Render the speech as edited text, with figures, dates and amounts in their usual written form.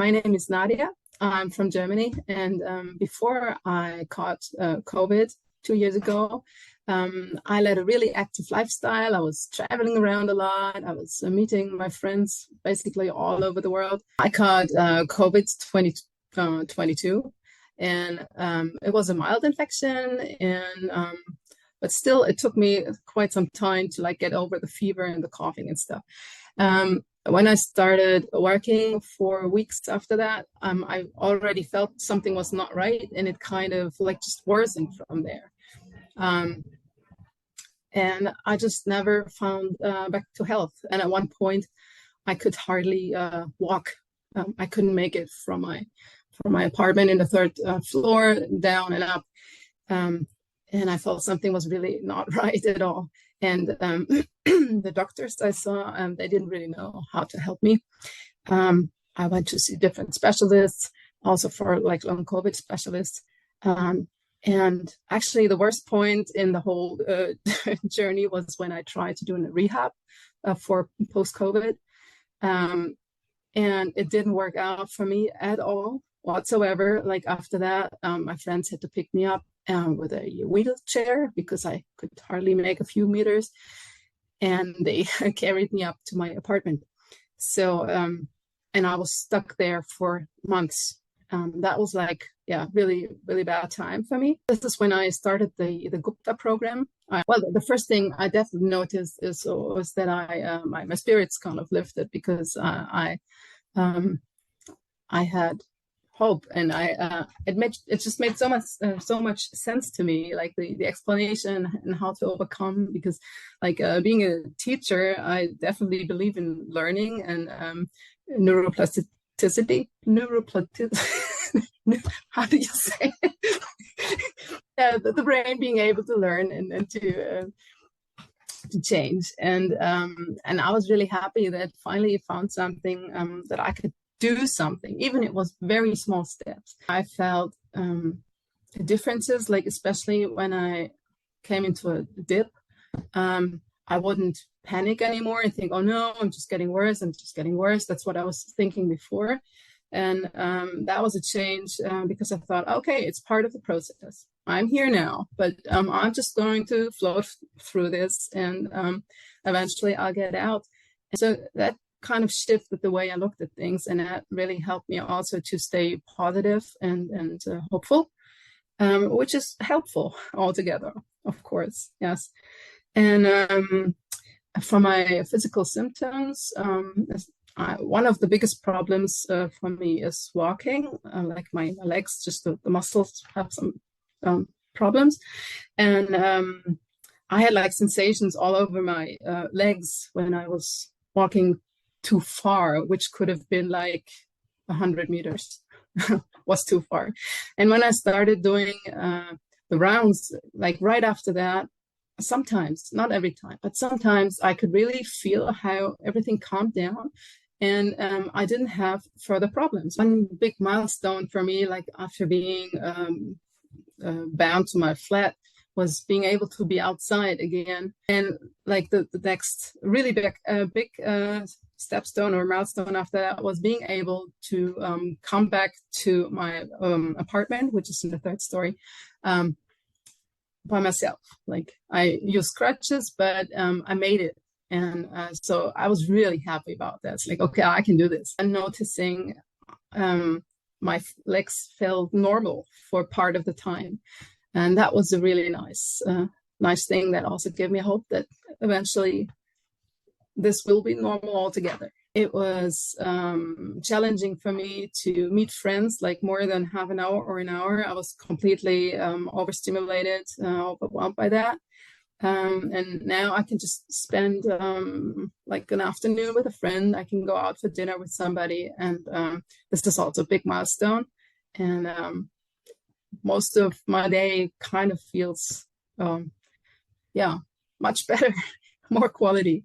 My name is Nadja. I'm from Germany, and before I caught COVID 2 years ago, I led a really active lifestyle. I was traveling around a lot. I was meeting my friends basically all over the world. I caught COVID 2022, and it was a mild infection, and but still, it took me quite some time to get over the fever and the coughing and stuff. When I started working 4 weeks after that, I already felt something was not right, and it kind of just worsened from there. And I just never found back to health. And at one point, I could hardly walk. I couldn't make it from my apartment in the third floor down and up. And I felt something was really not right at all. And the doctors I saw, they didn't really know how to help me. I went to see different specialists, also for long COVID specialists. And actually, the worst point in the whole journey was when I tried to do a rehab for post-COVID. And it didn't work out for me at all whatsoever. After that, my friends had to pick me up with a wheelchair because I could hardly make a few meters, and they carried me up to my apartment. So, and I was stuck there for months. That was really, really bad time for me. This is when I started the Gupta Program. The first thing I definitely noticed was that my spirits kind of lifted, because I had hope, and it just made so much sense to me, the explanation and how to overcome, because being a teacher, I definitely believe in learning and neuroplasticity. How do you say it? The brain being able to learn and to change, and I was really happy that finally I found something that I could do something, even it was very small steps. I felt differences, especially when I came into a dip. I wouldn't panic anymore and think, oh no, I'm just getting worse. That's what I was thinking before. And that was a change, because I thought, okay, it's part of the process. I'm here now, but I'm just going to float through this, and eventually I'll get out. And so that kind of shifted the way I looked at things, and that really helped me also to stay positive and hopeful, which is helpful altogether, of course. Yes. And for my physical symptoms, one of the biggest problems for me is walking. My legs, just the muscles have some problems, and I had sensations all over my legs when I was walking too far, which could have been 100 meters was too far. And when I started doing the rounds, right after that, sometimes, not every time, but sometimes I could really feel how everything calmed down, and I didn't have further problems. One big milestone for me, after being bound to my flat, was being able to be outside again. And the next really big stepstone or milestone after that was being able to come back to my apartment, which is in the third story, by myself. I used crutches, but I made it. And so I was really happy about that. It's okay, I can do this. And noticing my legs felt normal for part of the time. And that was a really nice thing that also gave me hope that eventually this will be normal altogether. It was challenging for me to meet friends more than half an hour or an hour. I was completely overstimulated, overwhelmed by that. And now I can just spend an afternoon with a friend. I can go out for dinner with somebody, and this is also a big milestone. And most of my day kind of feels, much better, more quality.